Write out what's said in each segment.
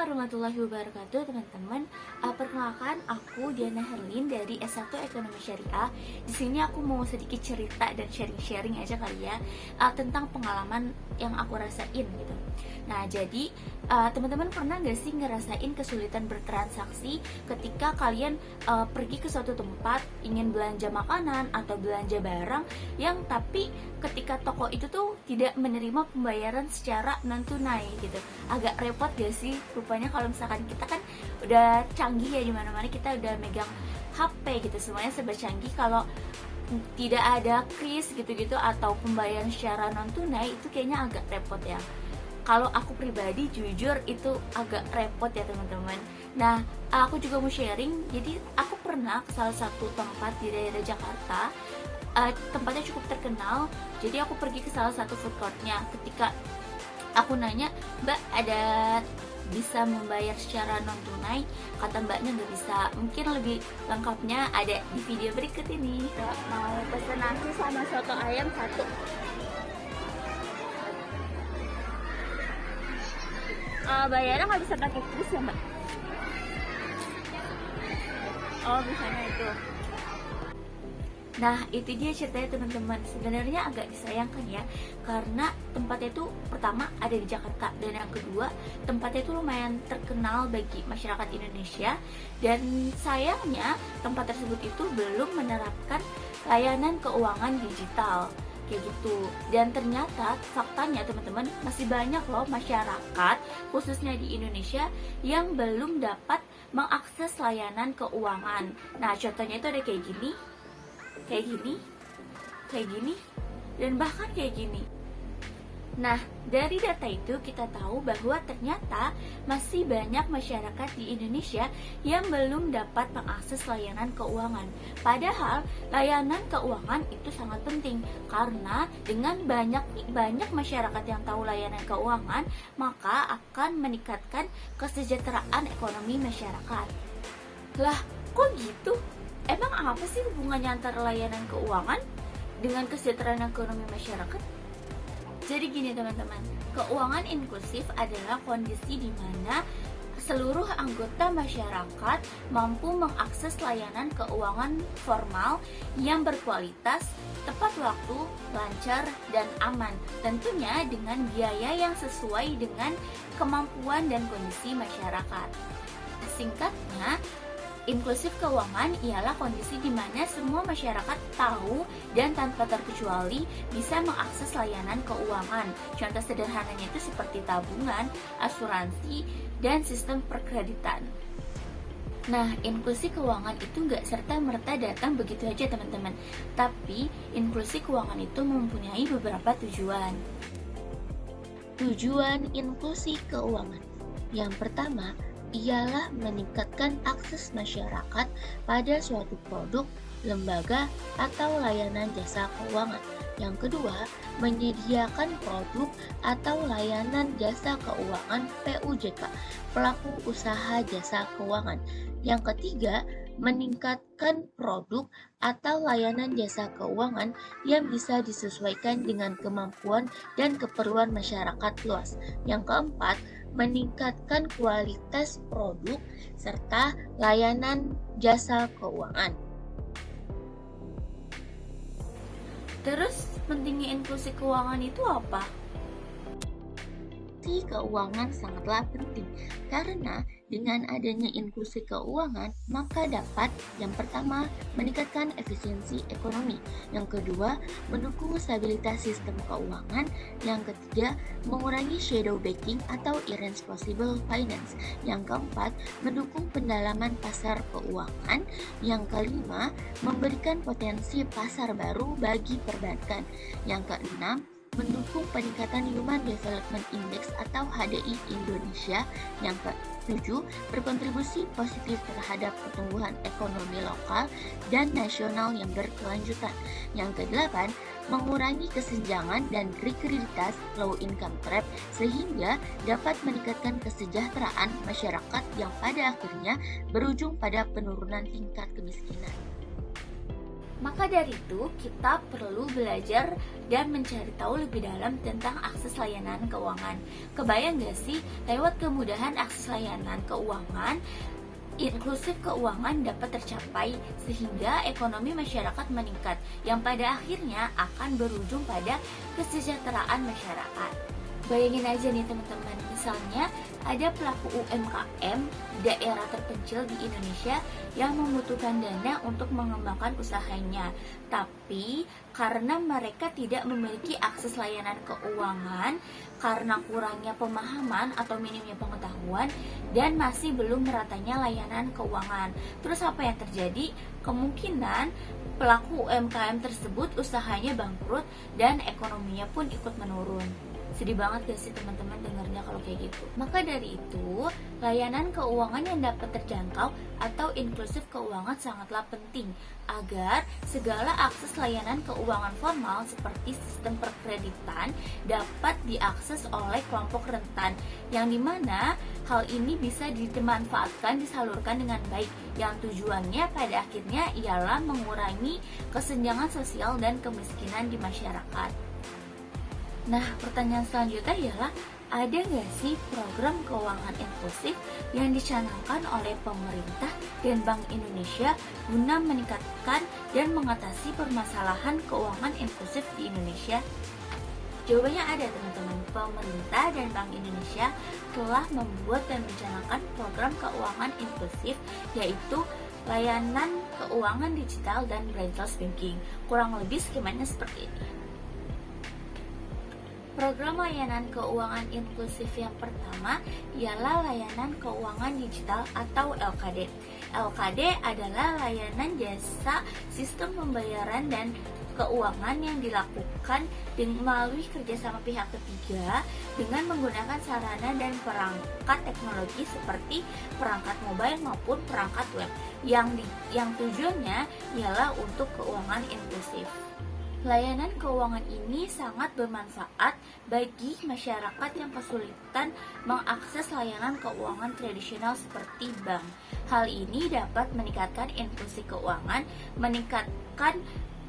warahmatullahi wabarakatuh, teman-teman. Perkenalkan, aku Diana Herlin dari S1 Ekonomi Syariah. Di sini aku mau sedikit cerita dan sharing-sharing aja kali ya, tentang pengalaman yang aku rasain gitu. Nah, jadi teman-teman pernah gak sih ngerasain kesulitan bertransaksi ketika kalian pergi ke suatu tempat ingin belanja makanan atau belanja barang yang tapi ketika toko itu tuh tidak menerima pembayaran secara non tunai gitu. Agak repot gak sih? Rupanya kalau misalkan kita kan udah canggih ya, di mana-mana kita udah megang HP gitu, semuanya serba canggih. Kalau tidak ada kris gitu-gitu atau pembayaran secara non tunai, itu kayaknya agak repot ya. Kalau aku pribadi jujur itu agak repot ya teman-teman. Nah, aku juga mau sharing. Jadi aku pernah ke salah satu tempat di daerah Jakarta. Tempatnya cukup terkenal. Jadi aku pergi ke salah satu food courtnya. Ketika aku nanya, "Mbak, ada bisa membayar secara non tunai?" Kata mbaknya nggak bisa. Mungkin lebih lengkapnya ada di video berikut ini. Mau pesen nasi sama soto ayam satu. Bayarnya nggak bisa pakai kris ya mbak? Oh, bisanya itu. Nah, itu dia ceritanya teman-teman. Sebenarnya agak disayangkan ya, karena tempatnya itu pertama ada di Jakarta, dan yang kedua tempatnya itu lumayan terkenal bagi masyarakat Indonesia, dan sayangnya tempat tersebut itu belum menerapkan layanan keuangan digital kayak gitu. Dan ternyata faktanya teman-teman, masih banyak loh masyarakat khususnya di Indonesia yang belum dapat mengakses layanan keuangan. Nah, contohnya itu ada kayak gini, dan bahkan kayak gini. Nah, dari data itu kita tahu bahwa ternyata masih banyak masyarakat di Indonesia yang belum dapat mengakses layanan keuangan. Padahal layanan keuangan itu sangat penting, karena dengan banyak masyarakat yang tahu layanan keuangan, maka akan meningkatkan kesejahteraan ekonomi masyarakat. Lah, kok gitu? Emang apa sih hubungannya antara layanan keuangan dengan kesejahteraan ekonomi masyarakat? Jadi gini teman-teman, keuangan inklusif adalah kondisi di mana seluruh anggota masyarakat mampu mengakses layanan keuangan formal yang berkualitas, tepat waktu, lancar, dan aman. Tentunya dengan biaya yang sesuai dengan kemampuan dan kondisi masyarakat. Singkatnya, inklusif keuangan ialah kondisi di mana semua masyarakat tahu dan tanpa terkecuali bisa mengakses layanan keuangan. Contoh sederhananya itu seperti tabungan, asuransi, dan sistem perkreditan. Nah, inklusi keuangan itu nggak serta-merta datang begitu aja teman-teman. Tapi, inklusi keuangan itu mempunyai beberapa tujuan. Tujuan inklusi keuangan. Yang pertama, ialah meningkatkan akses masyarakat pada suatu produk, lembaga, atau layanan jasa keuangan. Yang kedua, menyediakan produk atau layanan jasa keuangan PUJK, pelaku usaha jasa keuangan. Yang ketiga, meningkatkan produk atau layanan jasa keuangan yang bisa disesuaikan dengan kemampuan dan keperluan masyarakat luas. Yang keempat, meningkatkan kualitas produk serta layanan jasa keuangan. Terus, pentingnya inklusi keuangan itu apa? Inklusi keuangan sangatlah penting karena dengan adanya inklusi keuangan, maka dapat yang pertama meningkatkan efisiensi ekonomi, yang kedua mendukung stabilitas sistem keuangan, yang ketiga mengurangi shadow banking atau irresponsible finance, yang keempat mendukung pendalaman pasar keuangan, yang kelima memberikan potensi pasar baru bagi perbankan, yang keenam mendukung peningkatan Human Development Index atau HDI Indonesia, yang ke-7 berkontribusi positif terhadap pertumbuhan ekonomi lokal dan nasional yang berkelanjutan, yang ke-8 mengurangi kesenjangan dan kredibilitas low income trap sehingga dapat meningkatkan kesejahteraan masyarakat yang pada akhirnya berujung pada penurunan tingkat kemiskinan. Maka dari itu, kita perlu belajar dan mencari tahu lebih dalam tentang akses layanan keuangan. Kebayang gak sih, lewat kemudahan akses layanan keuangan, inklusif keuangan dapat tercapai sehingga ekonomi masyarakat meningkat, yang pada akhirnya akan berujung pada kesejahteraan masyarakat. Bayangin aja nih teman-teman, misalnya ada pelaku UMKM daerah terpencil di Indonesia yang membutuhkan dana untuk mengembangkan usahanya, tapi karena mereka tidak memiliki akses layanan keuangan, karena kurangnya pemahaman atau minimnya pengetahuan, dan masih belum meratanya layanan keuangan. Terus apa yang terjadi? Kemungkinan pelaku UMKM tersebut usahanya bangkrut dan ekonominya pun ikut menurun. Sedih banget gak sih teman-teman dengarnya kalau kayak gitu. Maka dari itu, layanan keuangan yang dapat terjangkau atau inklusif keuangan sangatlah penting agar segala akses layanan keuangan formal seperti sistem perkreditan dapat diakses oleh kelompok rentan, yang dimana hal ini bisa dimanfaatkan, disalurkan dengan baik, yang tujuannya pada akhirnya ialah mengurangi kesenjangan sosial dan kemiskinan di masyarakat. Nah, pertanyaan selanjutnya ialah, ada nggak sih program keuangan inklusif yang dicanangkan oleh pemerintah dan Bank Indonesia guna meningkatkan dan mengatasi permasalahan keuangan inklusif di Indonesia? Jawabannya ada teman-teman. Pemerintah dan Bank Indonesia telah membuat dan mencanangkan program keuangan inklusif, yaitu layanan keuangan digital dan branchless banking. Kurang lebih skemanya seperti ini. Program layanan keuangan inklusif yang pertama ialah layanan keuangan digital atau LKD. LKD adalah layanan jasa sistem pembayaran dan keuangan yang dilakukan melalui kerjasama pihak ketiga dengan menggunakan sarana dan perangkat teknologi seperti perangkat mobile maupun perangkat web yang tujuannya ialah untuk keuangan inklusif. Layanan keuangan ini sangat bermanfaat bagi masyarakat yang kesulitan mengakses layanan keuangan tradisional seperti bank. Hal ini dapat meningkatkan inklusi keuangan, meningkatkan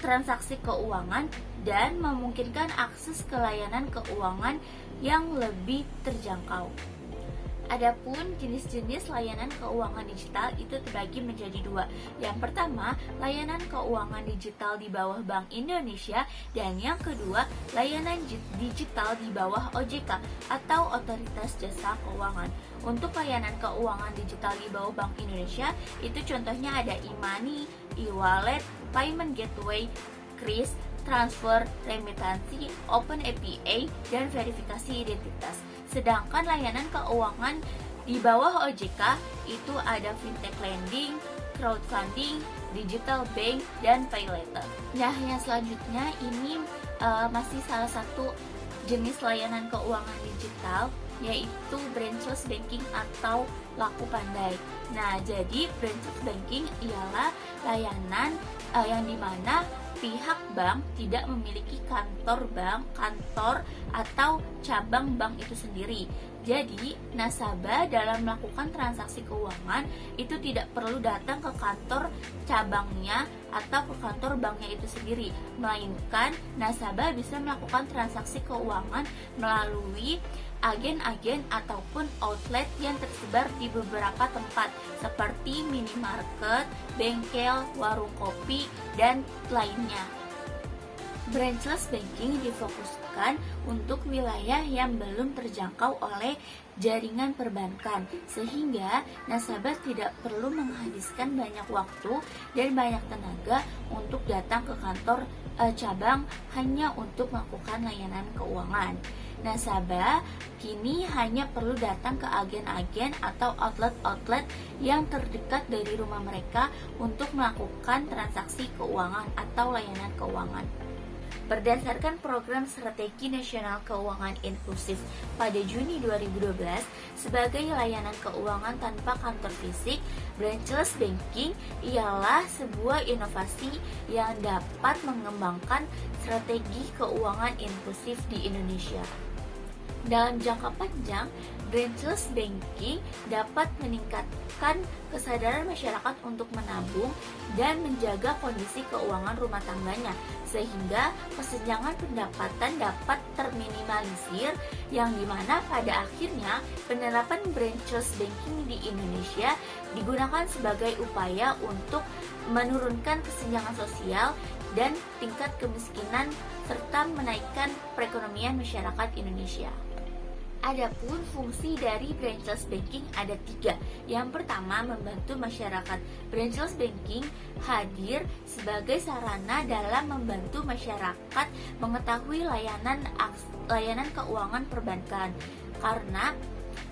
transaksi keuangan, dan memungkinkan akses ke layanan keuangan yang lebih terjangkau. Adapun jenis-jenis layanan keuangan digital itu terbagi menjadi dua. Yang pertama, layanan keuangan digital di bawah Bank Indonesia, dan yang kedua, layanan digital di bawah OJK atau Otoritas Jasa Keuangan. Untuk layanan keuangan digital di bawah Bank Indonesia, itu contohnya ada e-money, e-wallet, payment gateway, KRIS, transfer, remitansi, open API, dan verifikasi identitas. Sedangkan layanan keuangan di bawah OJK itu ada fintech lending, crowdfunding, digital bank, dan pay later. Nah, yang selanjutnya ini masih salah satu jenis layanan keuangan digital, yaitu branchless banking atau laku pandai. Nah, jadi branchless banking ialah layanan yang dimana pihak bank tidak memiliki kantor bank, kantor atau cabang bank itu sendiri. Jadi, nasabah dalam melakukan transaksi keuangan itu tidak perlu datang ke kantor cabangnya atau ke kantor banknya itu sendiri, melainkan nasabah bisa melakukan transaksi keuangan melalui agen-agen ataupun outlet yang tersebar di beberapa tempat seperti minimarket, bengkel, warung kopi, dan lainnya. Branchless banking difokuskan untuk wilayah yang belum terjangkau oleh jaringan perbankan, sehingga nasabah tidak perlu menghabiskan banyak waktu dan banyak tenaga untuk datang ke kantor cabang hanya untuk melakukan layanan keuangan. Nasabah kini hanya perlu datang ke agen-agen atau outlet-outlet yang terdekat dari rumah mereka untuk melakukan transaksi keuangan atau layanan keuangan. Berdasarkan program Strategi Nasional Keuangan Inklusif pada Juni 2012 sebagai layanan keuangan tanpa kantor fisik, branchless banking ialah sebuah inovasi yang dapat mengembangkan strategi keuangan inklusif di Indonesia. Dalam jangka panjang, branchless banking dapat meningkatkan kesadaran masyarakat untuk menabung dan menjaga kondisi keuangan rumah tangganya, sehingga kesenjangan pendapatan dapat terminimalisir, yang dimana pada akhirnya penerapan branchless banking di Indonesia digunakan sebagai upaya untuk menurunkan kesenjangan sosial dan tingkat kemiskinan serta menaikkan perekonomian masyarakat Indonesia. Adapun fungsi dari branchless banking ada 3. Yang pertama, membantu masyarakat. Branchless banking hadir sebagai sarana dalam membantu masyarakat mengetahui layanan keuangan perbankan. Karena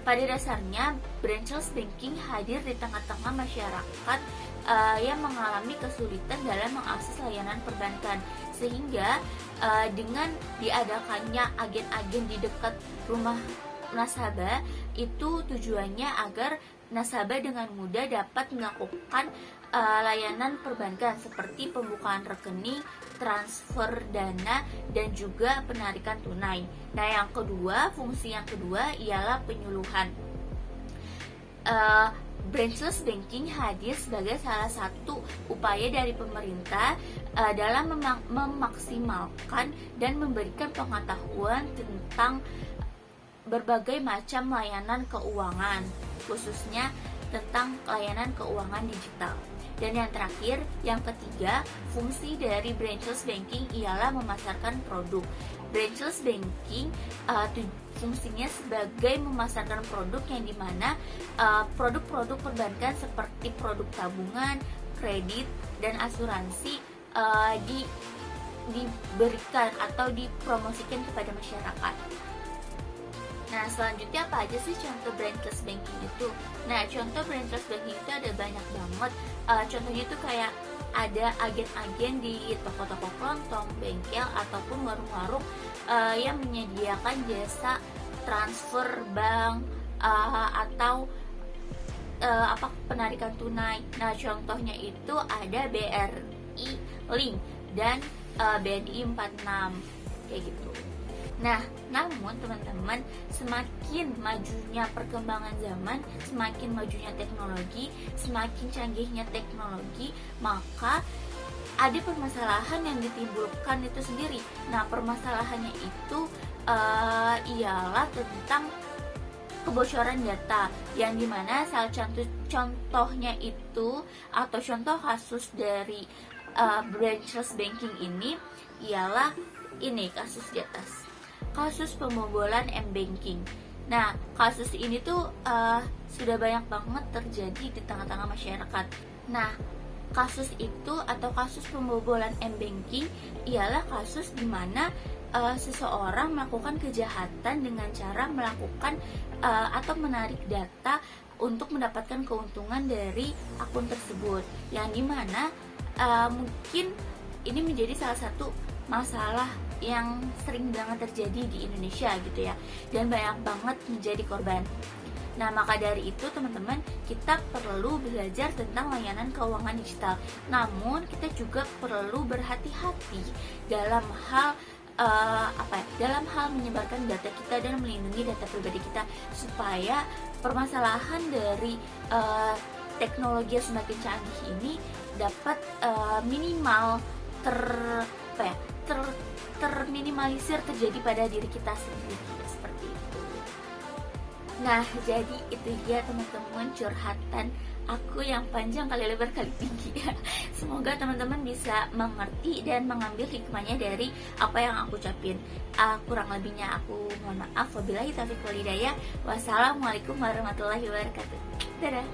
pada dasarnya branchless banking hadir di tengah-tengah masyarakat yang mengalami kesulitan dalam mengakses layanan perbankan, sehingga dengan diadakannya agen-agen di dekat rumah nasabah itu tujuannya agar nasabah dengan mudah dapat melakukan layanan perbankan seperti pembukaan rekening, transfer dana, dan juga penarikan tunai. Nah, yang kedua, fungsi yang kedua ialah penyuluhan. Branchless banking hadir sebagai salah satu upaya dari pemerintah dalam memaksimalkan dan memberikan pengetahuan tentang berbagai macam layanan keuangan, khususnya tentang layanan keuangan digital. Dan yang terakhir, yang ketiga, fungsi dari branchless banking ialah memasarkan produk. Branchless banking fungsinya sebagai memasarkan produk, yang dimana produk-produk perbankan seperti produk tabungan, kredit, dan asuransi diberikan atau dipromosikan kepada masyarakat. Nah, selanjutnya apa aja sih contoh branchless banking itu? Nah, contoh branchless banking itu ada banyak banget. Contohnya itu kayak ada agen-agen di toko-toko kelontong, bengkel, ataupun warung-warung yang menyediakan jasa transfer bank atau penarikan tunai. Nah, contohnya itu ada BRI Link dan BNI 46 kayak gitu. Nah, namun teman-teman, semakin majunya perkembangan zaman, semakin majunya teknologi, semakin canggihnya teknologi, maka ada permasalahan yang ditimbulkan itu sendiri. Nah, permasalahannya itu ialah tentang kebocoran data, yang dimana salah contohnya itu atau contoh kasus dari branchless banking ini ialah ini kasus di atas. Kasus pembobolan M-Banking. Nah, kasus ini tuh sudah banyak banget terjadi di tengah-tengah masyarakat. Nah, kasus itu atau kasus pembobolan M-Banking ialah kasus di mana seseorang melakukan kejahatan dengan cara melakukan atau menarik data untuk mendapatkan keuntungan dari akun tersebut, yang dimana mungkin ini menjadi salah satu masalah yang sering banget terjadi di Indonesia gitu ya, dan banyak banget menjadi korban. Nah, maka dari itu teman-teman, kita perlu belajar tentang layanan keuangan digital. Namun kita juga perlu berhati-hati dalam hal dalam hal menyebarkan data kita dan melindungi data pribadi kita, supaya permasalahan dari teknologi yang semakin canggih ini dapat minimal terminimalisir terjadi pada diri kita sendiri, seperti itu. Nah, jadi itu dia teman-teman curhatan aku yang panjang kali lebar kali tinggi ya. Semoga teman-teman bisa mengerti dan mengambil hikmahnya dari apa yang aku ucapin. Kurang lebihnya aku mohon maaf. Wabillahi taufiq wal hidayah. Wassalamualaikum warahmatullahi wabarakatuh. Dadah.